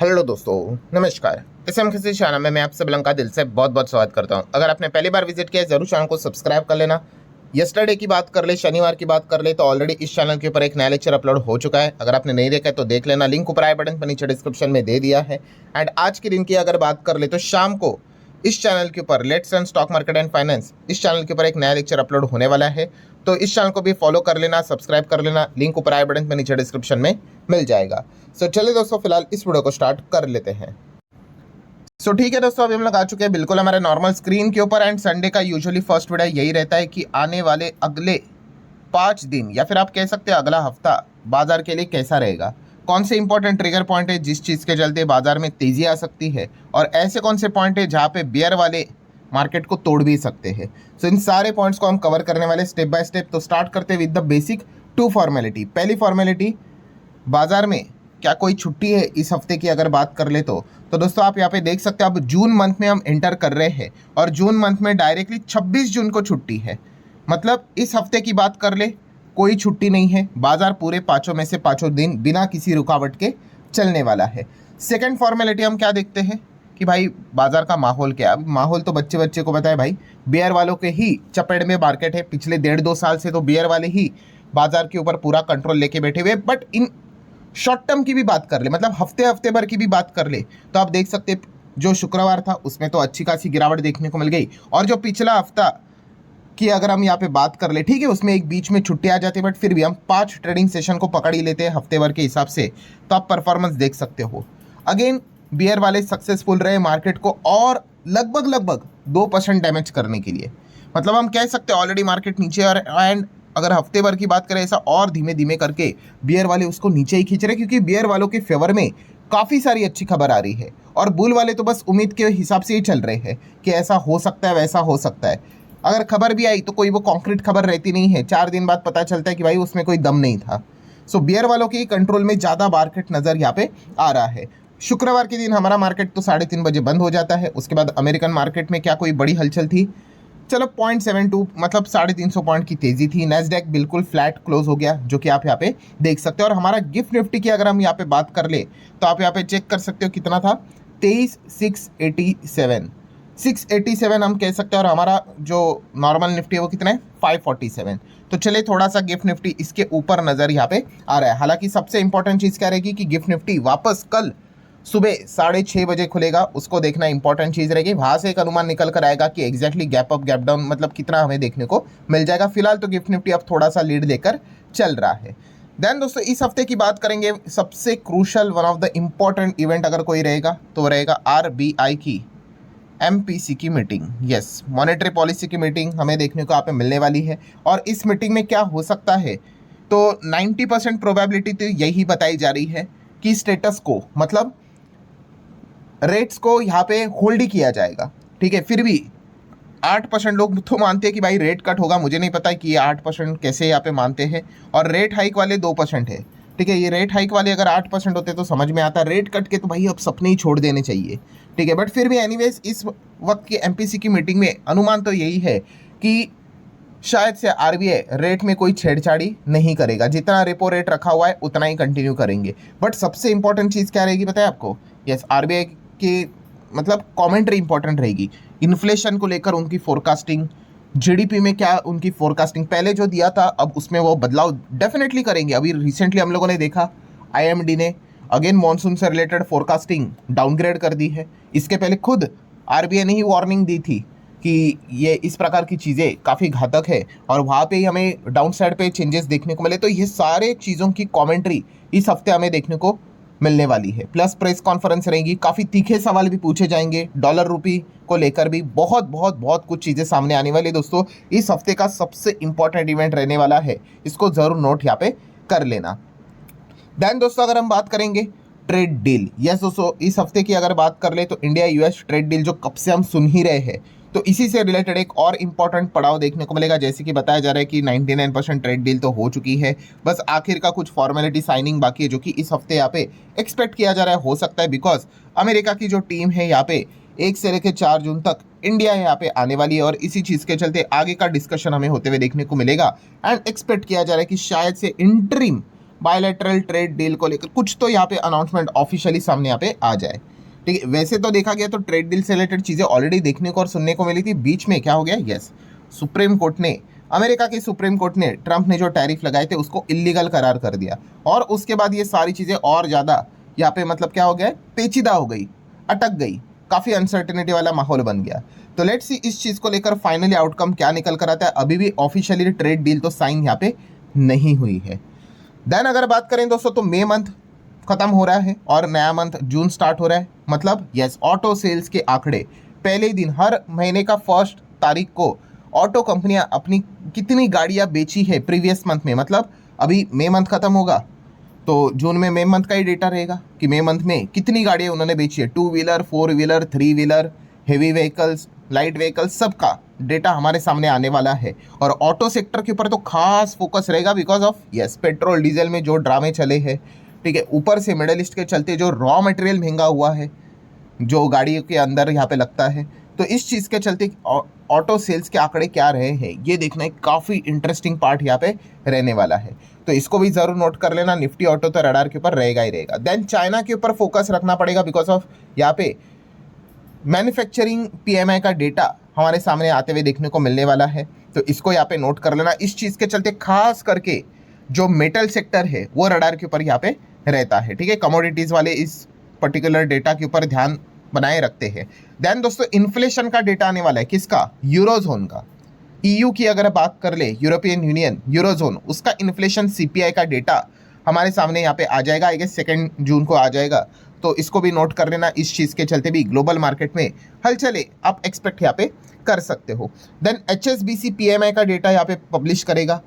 Hello दोस्तों, नमस्कार। इस हम किसी चैनल में मैं आप सब का दिल से बहुत बहुत स्वागत करता हूं। अगर आपने पहली बार विजिट किया है जरूर चैनल को सब्सक्राइब कर लेना। यस्टरडे की बात कर ले, शनिवार की बात कर ले तो ऑलरेडी इस चैनल के ऊपर एक नया लेक्चर अपलोड हो चुका है। अगर आपने नहीं देखा है तो देख लेना, लिंक ऊपर आई बटन पर नीचे डिस्क्रिप्शन में दे दिया है। एंड आज के दिन की अगर बात कर ले तो शाम को इस चैनल के ऊपर let's run stock market and finance, इस चैनल के ऊपर एक नया लेक्चर अपलोड होने वाला है। तो इस चैनल को भी फॉलो कर लेना, सब्सक्राइब कर लेना, लिंक ऊपर आई बटन पर नीचे डिस्क्रिप्शन में मिल जाएगा। सो चलिए दोस्तों, फिलहाल इस वीडियो को स्टार्ट कर लेते हैं। सो ठीक है दोस्तों, अभी हम लोग आ चुके हैं बिल्कुल हमारे नॉर्मल स्क्रीन के ऊपर। एंड संडे का यूजुअली फर्स्ट वीडियो यही रहता है कि आने वाले अगले 5 दिन या फिर आप कह सकते हैं अगला हफ्ता बाजार के लिए कैसा रहेगा, कौन से इंपॉर्टेंट ट्रिगर पॉइंट है जिस चीज़ के चलते बाजार में तेजी आ सकती है, और ऐसे कौन से पॉइंट है जहाँ पे बियर वाले मार्केट को तोड़ भी सकते हैं। सो इन सारे पॉइंट्स को हम कवर करने वाले स्टेप बाय स्टेप। तो स्टार्ट करते हैं विद द बेसिक 2 फॉर्मेलिटी। पहली फॉर्मेलिटी, बाजार में क्या कोई छुट्टी है इस हफ्ते की अगर बात कर ले तो दोस्तों आप यहाँ पे देख सकते हैं अब जून मंथ में हम एंटर कर रहे हैं और जून मंथ में डायरेक्टली 26 जून को छुट्टी है। मतलब इस हफ्ते की बात कर ले, कोई छुट्टी नहीं है, बाजार पूरे 5 में से 5 दिन बिना किसी रुकावट के चलने वाला है। सेकेंड फॉर्मेलिटी हम क्या देखते हैं कि भाई बाजार का माहौल क्या है। माहौल तो बच्चे बच्चे को पता है भाई, बियर वालों के ही चपेट में मार्केट है। पिछले 1.5-2 साल से तो बियर वाले ही बाजार के ऊपर पूरा कंट्रोल लेके बैठे हुए। बट इन शॉर्ट टर्म की भी बात कर ले, मतलब हफ्ते भर की भी बात कर ले तो आप देख सकते जो शुक्रवार था उसमें तो अच्छी खासी गिरावट देखने को मिल गई। और जो पिछला हफ्ता की अगर हम यहाँ पे बात कर ले, ठीक है, उसमें एक बीच में छुट्टी आ जाती है, बट फिर भी हम 5 ट्रेडिंग सेशन को पकड़ ही लेते हैं हफ्ते भर के हिसाब से, तो आप परफॉर्मेंस देख सकते हो। अगेन बियर वाले सक्सेसफुल रहे मार्केट को और लगभग 2% डैमेज करने के लिए। मतलब हम कह सकते हैं ऑलरेडी मार्केट नीचे और एंड अगर हफ्ते भर की बात करें ऐसा और धीमे धीमे करके बियर वाले उसको नीचे ही खींच रहे, क्योंकि बियर वालों के फेवर में काफ़ी सारी अच्छी खबर आ रही है और बुल वाले तो बस उम्मीद के हिसाब से ही चल रहे हैं कि ऐसा हो सकता है वैसा हो सकता है। अगर खबर भी आई तो कोई वो कॉन्क्रीट खबर रहती नहीं है, 4 दिन बाद पता चलता है कि भाई उसमें कोई दम नहीं था। सो बियर वालों के कंट्रोल में ज़्यादा मार्केट नज़र यहाँ पे आ रहा है। शुक्रवार के दिन हमारा मार्केट तो 3:30 बजे बंद हो जाता है। उसके बाद अमेरिकन मार्केट में क्या कोई बड़ी हलचल थी? चलो 0.72 मतलब 350 पॉइंट की तेजी थी। नैस्डैक बिल्कुल फ्लैट क्लोज हो गया, जो कि आप यहाँ पे देख सकते हो। और हमारा गिफ्ट निफ्टी की अगर हम यहाँ पे बात कर ले तो आप यहाँ पे चेक कर सकते हो कितना था, 23,687 हम कह सकते हैं। और हमारा जो नॉर्मल निफ्टी है वो कितना है, 547। तो चलिए थोड़ा सा गिफ्ट निफ्टी इसके ऊपर नज़र यहाँ पे आ रहा है। हालांकि सबसे इंपॉर्टेंट चीज़ क्या रहेगी कि गिफ्ट निफ्टी वापस कल सुबह 6:30 बजे खुलेगा, उसको देखना इंपॉर्टेंट चीज़ रहेगी। वहाँ से एक अनुमान निकल कर आएगा कि exactly gap up gap down मतलब कितना हमें देखने को मिल जाएगा। फिलहाल तो गिफ्ट निफ्टी अब थोड़ा सा लीड लेकर चल रहा है। देन दोस्तों इस हफ्ते की बात करेंगे, सबसे crucial one of the important event अगर कोई रहेगा तो रहेगा RBI की MPC की मीटिंग। यस, मॉनेटरी पॉलिसी की मीटिंग हमें देखने को यहाँ पे मिलने वाली है। और इस मीटिंग में क्या हो सकता है, तो 90% प्रोबेबिलिटी तो यही बताई जा रही है कि स्टेटस को मतलब रेट्स को यहाँ पे होल्ड ही किया जाएगा। ठीक है, फिर भी 8% लोग तो मानते हैं कि भाई रेट कट होगा। मुझे नहीं पता कि ये 8% कैसे यहाँ पे मानते हैं। और रेट हाइक वाले 2% है। ठीक है, ये रेट हाइक वाले अगर 8% होते तो समझ में आता, रेट कट के तो भाई अब सपने ही छोड़ देने चाहिए। ठीक है, बट फिर भी एनीवेज इस वक्त की MPC की मीटिंग में अनुमान तो यही है कि शायद से RBI रेट में कोई छेड़छाड़ी नहीं करेगा, जितना रेपो रेट रखा हुआ है उतना ही कंटिन्यू करेंगे। बट सबसे इंपॉर्टेंट चीज़ क्या रहेगी पता है आपको? यस, RBI की मतलब कमेंट्री इंपॉर्टेंट रहेगी। इन्फ्लेशन को लेकर उनकी फोरकास्टिंग, GDP में क्या उनकी फोरकास्टिंग, पहले जो दिया था अब उसमें वो बदलाव डेफिनेटली करेंगे। अभी रिसेंटली हम लोगों ने देखा IMD ने अगेन मॉनसून से रिलेटेड फोरकास्टिंग डाउनग्रेड कर दी है। इसके पहले खुद RBI ने ही वार्निंग दी थी कि ये इस प्रकार की चीज़ें काफ़ी घातक है और वहाँ पे ही हमें डाउन साइड पे चेंजेस देखने को मिले। तो ये सारे चीज़ों की कमेंट्री इस हफ्ते हमें देखने को मिलने वाली है। प्लस प्रेस कॉन्फ्रेंस रहेगी, काफ़ी तीखे सवाल भी पूछे जाएंगे। डॉलर रूपी को लेकर भी बहुत कुछ चीज़ें सामने आने वाली। दोस्तों इस हफ्ते का सबसे इंपॉर्टेंट इवेंट रहने वाला है, इसको ज़रूर नोट यहाँ पे कर लेना। देन दोस्तों अगर हम बात करेंगे ट्रेड डील, यस दोस्तों इस हफ्ते की अगर बात कर ले तो इंडिया US ट्रेड डील जो कब से हम सुन ही रहे हैं, तो इसी से रिलेटेड एक और इम्पॉर्टेंट पड़ाव देखने को मिलेगा। जैसे कि बताया जा रहा है कि 99% ट्रेड डील तो हो चुकी है, बस आखिर का कुछ फॉर्मेलिटी साइनिंग बाकी है, जो कि इस हफ्ते यहाँ पे एक्सपेक्ट किया जा रहा है। हो सकता है बिकॉज अमेरिका की जो टीम है यहाँ पे 1 से लेकर 4 जून तक इंडिया यहाँ पे आने वाली है और इसी चीज़ के चलते आगे का डिस्कशन हमें होते हुए देखने को मिलेगा। एंड एक्सपेक्ट किया जा रहा है कि शायद से इंटरिम बायलैटरल ट्रेड डील को लेकर कुछ तो यहाँ पे अनाउंसमेंट ऑफिशियली सामने यहाँ पे आ जाए। ठीक है, वैसे तो देखा गया तो ट्रेड डील से रिलेटेड चीज़ें ऑलरेडी देखने को और सुनने को मिली थी। बीच में क्या हो गया, यस, सुप्रीम कोर्ट ने, अमेरिका की सुप्रीम कोर्ट ने ट्रंप ने जो टैरिफ लगाए थे उसको इलीगल करार कर दिया, और उसके बाद ये सारी चीज़ें और ज़्यादा यहाँ पे मतलब क्या हो गया, पेचीदा हो गई, अटक गई, काफ़ी अनसर्टेनिटी वाला माहौल बन गया। तो लेट्स सी इस चीज़ को लेकर फाइनली आउटकम क्या निकल कर आता है। अभी भी ऑफिशियली ट्रेड डील तो साइन यहाँ पे नहीं हुई है। देन अगर बात करें दोस्तों तो मई मंथ खत्म हो रहा है और नया मंथ जून स्टार्ट हो रहा है। मतलब यस, ऑटो सेल्स के आंकड़े पहले दिन, हर महीने का 1 तारीख को ऑटो कंपनियां अपनी कितनी गाड़ियां बेची है प्रीवियस मंथ में, मतलब अभी मई मंथ खत्म होगा तो जून में मई मंथ का ही डेटा रहेगा कि मई मंथ में कितनी गाड़ियां उन्होंने बेची है, 2 wheeler, 4 wheeler, 3 wheeler, heavy vehicles, light vehicles, सबका डेटा हमारे सामने आने वाला है। और ऑटो सेक्टर के ऊपर तो खास फोकस रहेगा because of yes, petrol diesel में जो ड्रामे चले हैं, ठीक है, ऊपर से मिडल ईस्ट के चलते जो रॉ मटेरियल महंगा हुआ है जो गाड़ियों के अंदर यहाँ पे लगता है, तो इस चीज़ के चलते ऑटो सेल्स के आंकड़े क्या रहे हैं ये देखना एक काफ़ी इंटरेस्टिंग पार्ट यहाँ पे रहने वाला है। तो इसको भी ज़रूर नोट कर लेना, निफ्टी ऑटो तो रडार के ऊपर रहेगा ही रहेगा। देन चाइना के ऊपर फोकस रखना पड़ेगा बिकॉज ऑफ यहाँ पे मैन्युफैक्चरिंग पीएमआई का डेटा हमारे सामने आते हुए देखने को मिलने वाला है, तो इसको यहाँ पे नोट कर लेना। इस चीज़ के चलते खास करके जो मेटल सेक्टर है वो रडार के ऊपर यहाँ पे रहता है, ठीक है, कमोडिटीज़ वाले इस पर्टिकुलर डेटा के ऊपर ध्यान बनाए रखते हैं। देन दोस्तों इन्फ्लेशन का डेटा आने वाला है, किसका, यूरोजोन का। ईयू की अगर बात कर ले, यूरोपियन यूनियन, यूरोजोन, उसका इन्फ्लेशन सीपीआई का डेटा हमारे सामने यहाँ पे आ जाएगा, आई गेस 2 जून को आ जाएगा, तो इसको भी नोट कर लेना। इस चीज़ के चलते भी ग्लोबल मार्केट में हलचले आप एक्सपेक्ट यहाँ पे कर सकते हो। देन एचएसबीसी पीएमआई का डेटा यहाँ पे पब्लिश करेगा,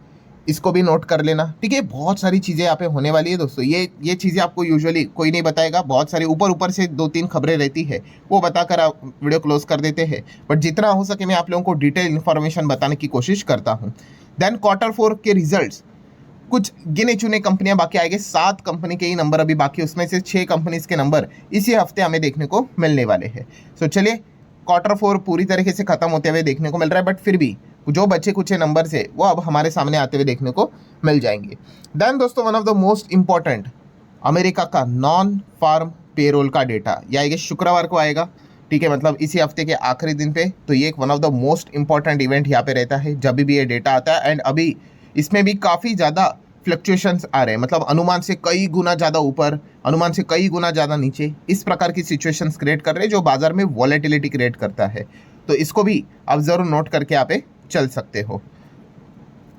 इसको भी नोट कर लेना, ठीक है। बहुत सारी चीज़ें यहाँ पे होने वाली है दोस्तों, ये चीज़ें आपको यूजुअली कोई नहीं बताएगा, बहुत सारी ऊपर से 2-3 खबरें रहती है वो बताकर आप वीडियो क्लोज कर देते हैं, बट जितना हो सके मैं आप लोगों को डिटेल इन्फॉर्मेशन बताने की कोशिश करता हूँ। देन Q4 के रिजल्ट्स, कुछ गिने चुने कंपनियां बाकी आएंगे, 7 कंपनी के ही नंबर अभी बाकी, उसमें से 6 कंपनीज के नंबर इसी हफ्ते हमें देखने को मिलने वाले हैं। सो चलिए Q4 पूरी तरीके से खत्म होते हुए देखने को मिल रहा है, बट फिर भी जो बचे कुछ नंबर से वो अब हमारे सामने आते हुए देखने को मिल जाएंगे। देन दोस्तों one of the most important, America का नॉन फार्म पेरोल का डेटा, या ये शुक्रवार को आएगा, ठीक है, मतलब इसी हफ्ते के आखिरी दिन पे। तो ये एक one of the most important event यहाँ पे रहता है जब भी ये डेटा आता है, एंड अभी इसमें भी काफ़ी ज़्यादा फ्लक्चुएशंस आ रहे हैं, मतलब अनुमान से कई गुना ज़्यादा ऊपर, अनुमान से कई गुना ज़्यादा नीचे, इस प्रकार की सिचुएशंस क्रिएट कर रहे हैं जो बाजार में वॉलेटिलिटी क्रिएट करता है। तो इसको भी आप ज़रूर नोट करके यहाँ पे चल सकते हो।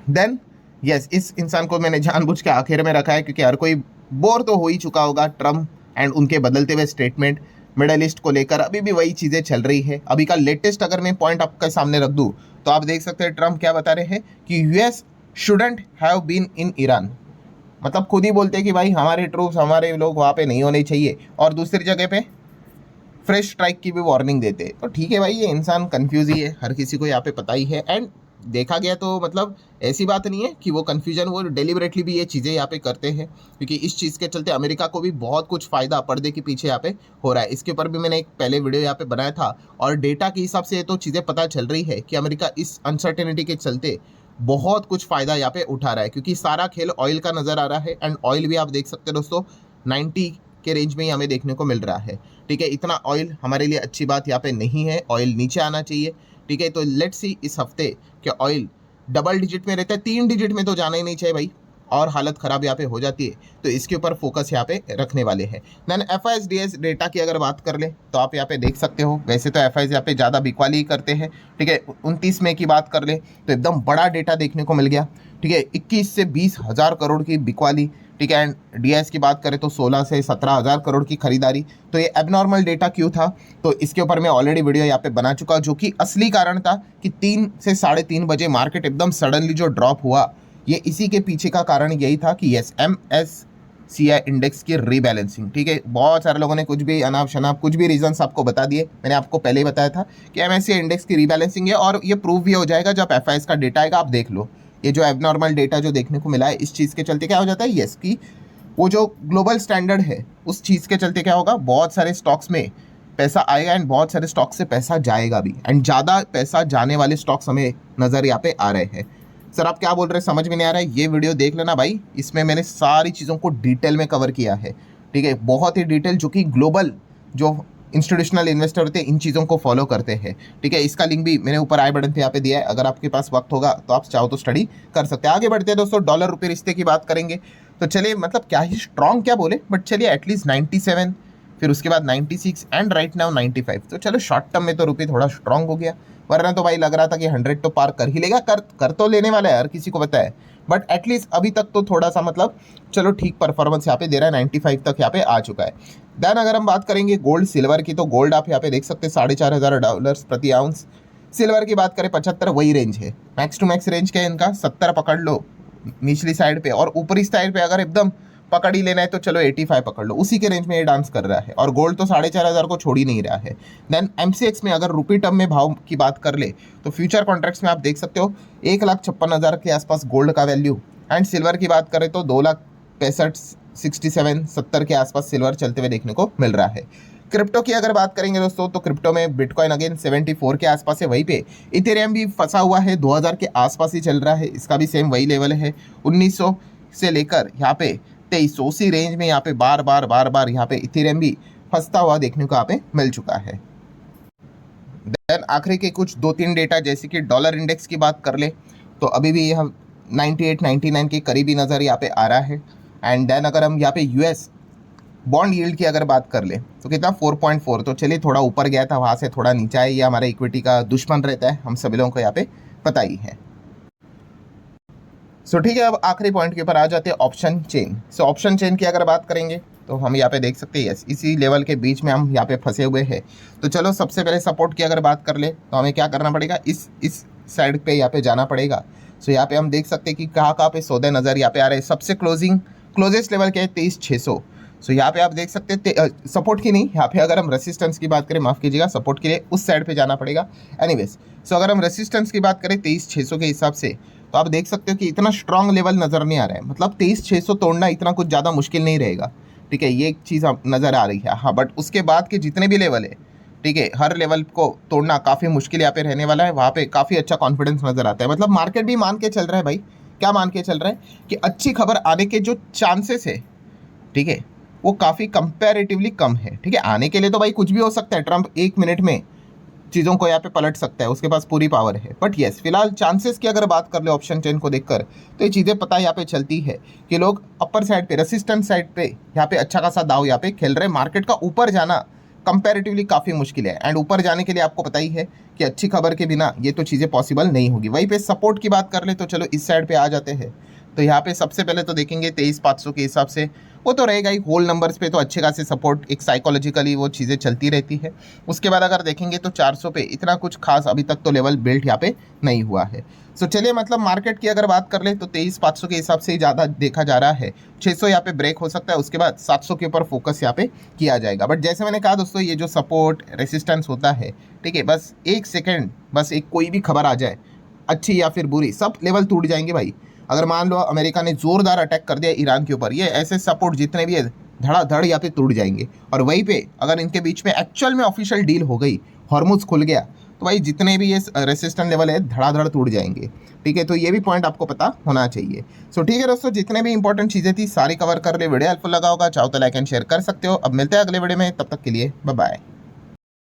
देन यस, इस इंसान को मैंने जानबूझ के आखिर में रखा है क्योंकि हर कोई बोर तो हो ही चुका होगा ट्रम्प एंड उनके बदलते हुए स्टेटमेंट मिडल ईस्ट को लेकर, अभी भी वही चीज़ें चल रही है। अभी का लेटेस्ट अगर मैं पॉइंट आपके सामने रख दूँ तो आप देख सकते हैं ट्रम्प क्या बता रहे हैं कि US shouldn't have been in Iran, मतलब खुद ही बोलते हैं कि भाई हमारे ट्रूप्स, हमारे लोग वहाँ पे नहीं होने चाहिए, और दूसरी जगह पे फ्रेश स्ट्राइक की भी वार्निंग देते हैं। तो ठीक है भाई, ये इंसान कंफ्यूज ही है, हर किसी को यहाँ पे पता ही है, एंड देखा गया तो मतलब ऐसी बात नहीं है कि वो कन्फ्यूजन, वो डेलिबरेटली भी ये चीज़ें यहाँ पे करते हैं, क्योंकि इस चीज़ के चलते अमेरिका को भी बहुत कुछ फ़ायदा पर्दे के पीछे यहाँ पे हो रहा है। इसके ऊपर भी मैंने एक पहले वीडियो यहाँ पे बनाया था, और डेटा के हिसाब से तो चीज़ें पता चल रही है कि अमेरिका इस अनसर्टेनिटी के चलते बहुत कुछ फ़ायदा यहाँ पे उठा रहा है, क्योंकि सारा खेल ऑयल का नज़र आ रहा है, एंड ऑयल भी आप देख सकते हैं दोस्तों 90 के रेंज में ही हमें देखने को मिल रहा है, ठीक है। इतना ऑयल हमारे लिए अच्छी बात यहाँ पे नहीं है, ऑयल नीचे आना चाहिए, ठीक है। तो लेट्स सी इस हफ्ते कि ऑयल डबल डिजिट में रहता है, 3 डिजिट में तो जाना ही नहीं चाहिए भाई, और हालत ख़राब यहाँ पे हो जाती है, तो इसके ऊपर फोकस यहाँ पे रखने वाले हैं। देन FISDS डेटा की अगर बात कर ले तो आप यहाँ पे देख सकते हो, वैसे तो FIS यहाँ पे ज़्यादा बिकवाली ही करते हैं, ठीक है। 29 मई की बात कर ले तो एकदम बड़ा डेटा देखने को मिल गया, ठीक है, 21 से 20 हज़ार करोड़ की बिकवाली, ठीक है। एंड DIS की बात करें तो 16 से 17 हज़ार करोड़ की खरीदारी। तो ये एबनॉर्मल डेटा क्यों था, तो इसके ऊपर मैं ऑलरेडी वीडियो यहाँ पे बना चुका, जो कि असली कारण था कि 3 से 3:30 बजे मार्केट एकदम सडनली जो ड्रॉप हुआ, ये इसी के पीछे का कारण यही था कि यस, MSCI इंडेक्स की रीबैलेंसिंग, ठीक है। बहुत सारे लोगों ने कुछ भी अनाप शनाप कुछ भी रीजंस आपको बता दिए, मैंने आपको पहले ही बताया था कि MSCI इंडेक्स की रीबैलेंसिंग है, और ये प्रूव भी हो जाएगा जब FIS का डेटा आएगा। आप देख लो, ये जो एबनॉर्मल डेटा जो देखने को मिला है, इस चीज़ के चलते क्या हो जाता है, यस, कि वो जो ग्लोबल स्टैंडर्ड है उस चीज़ के चलते क्या होगा, बहुत सारे स्टॉक्स में पैसा आएगा एंड बहुत सारे स्टॉक्स से पैसा जाएगा भी, एंड ज़्यादा पैसा जाने वाले स्टॉक्स हमें नज़र यहाँ पे आ रहे हैं। सर आप क्या बोल रहे हैं समझ में नहीं आ रहा है, ये वीडियो देख लेना भाई, इसमें मैंने सारी चीज़ों को डिटेल में कवर किया है। ठीक है, बहुत ही डिटेल, जो कि ग्लोबल जो इंस्टीट्यूशनल इन्वेस्टर होते हैं इन चीज़ों को फॉलो करते हैं। ठीक है, इसका लिंक भी मैंने ऊपर आई बटन पे यहाँ पे दिया है, अगर आपके पास वक्त होगा तो आप चाहो तो स्टडी कर सकते हैं। आगे बढ़ते हैं दोस्तों, डॉलर रुपये रिश्ते की बात करेंगे। तो चलिए, मतलब क्या ही स्ट्रॉन्ग क्या बोले, बट चलिए एटलीस्ट 97, फिर उसके बाद 96 एंड राइट नाउ 95। तो चलो शॉर्ट टर्म में तो रुपये थोड़ा स्ट्रॉन्ग हो गया, वरना तो भाई लग रहा था कि 100 तो पार कर ही लेगा, कर तो लेने वाला है, हर किसी को पता है, बट एटलीस्ट अभी तक तो थोड़ा सा मतलब चलो ठीक परफॉर्मेंस यहाँ पे दे रहा है, 95 तक यहाँ पे आ चुका है। देन अगर हम बात करेंगे गोल्ड सिल्वर की, तो गोल्ड आप यहाँ पे देख सकते हैं $4,500 प्रति आउंस। सिल्वर की बात करें 75, वही रेंज है, मैक्स टू मैक्स रेंज क्या है इनका, 70 पकड़ लो निचली साइड पे, और ऊपरी साइड पे अगर एकदम पकड़ ही लेना है तो चलो 85 पकड़ लो, उसी के रेंज में ये डांस कर रहा है, और गोल्ड तो 4,500 को छोड़ ही नहीं रहा है। देन MCX में अगर रुपी टर्म में भाव की बात कर ले तो फ्यूचर कॉन्ट्रैक्ट्स में आप देख सकते हो 1,56,000 के आसपास गोल्ड का वैल्यू, एंड सिल्वर की बात करें तो 2,65,67 70 के आसपास सिल्वर चलते हुए देखने को मिल रहा है। क्रिप्टो की अगर बात करेंगे दोस्तों, तो क्रिप्टो में बिटकॉइन अगेन 74 के आसपास है, वहीं पे इथेरियम भी फंसा हुआ है, 2000 के आसपास ही चल रहा है, इसका भी सेम वही लेवल है, 1900 से लेकर यहाँ पे 2300, उसी रेंज में यहाँ पे बार बार यहाँ पे इथेरियम भी फंसता हुआ देखने को यहाँ पे मिल चुका है। देन आखिरी के कुछ 2-3 डेटा, जैसे कि डॉलर इंडेक्स की बात कर ले तो अभी भी यह 98-99 के करीबी नज़र यहाँ पे आ रहा है। एंड देन अगर हम यहाँ पे US बॉन्ड यील्ड की अगर बात कर ले तो कितना 4.4, तो चलिए थोड़ा ऊपर गया था, वहाँ से थोड़ा नीचा है, ये हमारे इक्विटी का दुश्मन रहता है, हम सभी लोगों को यहाँ पे पता ही है। सो ठीक है, अब आखिरी पॉइंट के ऊपर आ जाते हैं, option chain. So option chain की अगर बात करेंगे तो हम यहाँ पे देख सकते हैं, यस इसी लेवल के बीच में हम यहाँ पे फंसे हुए हैं। तो चलो सबसे पहले सपोर्ट की अगर बात कर ले तो हमें क्या करना पड़ेगा, इस साइड पे यहाँ पे जाना पड़ेगा। सो यहाँ पे हम देख सकते हैं कि कहाँ पे सौदे नज़र यहाँ पे आ रहे हैं। सबसे क्लोजेस्ट लेवल क्या है, 23,600। सो यहाँ पे आप देख सकते हैं सपोर्ट की नहीं, यहाँ पे अगर हम रेसिस्टेंस की बात करें, माफ़ कीजिएगा, सपोर्ट के लिए उस साइड पे जाना पड़ेगा। एनीवेज, सो अगर हम रेसिस्टेंस की बात करें 23,600 के हिसाब से, तो आप देख सकते हो कि इतना स्ट्रांग लेवल नज़र नहीं आ रहा है, मतलब 23,600 तोड़ना इतना कुछ ज़्यादा मुश्किल नहीं रहेगा। ठीक है, ये एक चीज़ नज़र आ रही है। हाँ, बट उसके बाद के जितने भी लेवल है, ठीक है, हर लेवल को तोड़ना काफ़ी मुश्किल यहाँ पे रहने वाला है, वहाँ पे काफ़ी अच्छा कॉन्फिडेंस नज़र आता है। मतलब मार्केट भी मान के चल रहा है भाई, क्या मान के चल रहा है कि अच्छी खबर आने के जो चांसेस है, ठीक है, वो काफ़ी कंपैरेटिवली कम है। ठीक है, आने के लिए तो भाई कुछ भी हो सकता है, ट्रंप 1 मिनट में चीज़ों को यहाँ पे पलट सकता है, उसके पास पूरी पावर है। बट येस, फिलहाल चांसेस की अगर बात कर ले ऑप्शन चेन को देखकर, तो ये चीज़ें पता यहाँ पे चलती है कि लोग अपर साइड पे, रेसिस्टेंस साइड पे यहाँ पे अच्छा खासा दाव यहाँ पे खेल रहे हैं। मार्केट का ऊपर जाना कंपैरेटिवली काफ़ी मुश्किल है, एंड ऊपर जाने के लिए आपको पता ही है कि अच्छी खबर के बिना ये तो चीज़ें पॉसिबल नहीं होगी। वहीं पे सपोर्ट की बात कर ले तो चलो इस साइड पे आ जाते हैं। तो यहाँ पे सबसे पहले तो देखेंगे 23,500 के हिसाब से, वो तो रहेगा ही, होल नंबर्स पे तो अच्छे खासे सपोर्ट, एक साइकोलॉजिकली वो चीज़ें चलती रहती है। उसके बाद अगर देखेंगे तो 400 पे इतना कुछ खास अभी तक तो लेवल बिल्ट यहाँ पे नहीं हुआ है। सो चलिए, मतलब मार्केट की अगर बात कर ले तो 23,500 के हिसाब से ही ज़्यादा देखा जा रहा है। 600 यहाँ पे ब्रेक हो सकता है, उसके बाद 700 के ऊपर फोकस यहाँ पे किया जाएगा। बट जैसे मैंने कहा दोस्तों, ये जो सपोर्ट रेसिस्टेंस होता है, ठीक है, बस 1 सेकेंड, बस एक कोई भी खबर आ जाए, अच्छी या फिर बुरी, सब लेवल टूट जाएंगे भाई। अगर मान लो अमेरिका ने जोरदार अटैक कर दिया ईरान के ऊपर, ये ऐसे सपोर्ट जितने भी है धड़ाधड़ यहाँ पे टूट जाएंगे। और वहीं पे अगर इनके बीच में एक्चुअल में ऑफिशियल डील हो गई, हॉर्मुज खुल गया, तो भाई जितने भी ये रेसिस्टेंस लेवल है धड़ाधड़ टूट जाएंगे। ठीक है, तो ये भी पॉइंट आपको पता होना चाहिए। सो ठीक है दोस्तों, जितने भी इंपॉर्टेंट चीज़ें थी सारी कवर कर ले। वीडियो हेल्पफुल लगा होगा, चाहो तो लाइक एंड शेयर कर सकते हो। अब मिलते हैं अगले वीडियो में, तब तक के लिए बाय बाय।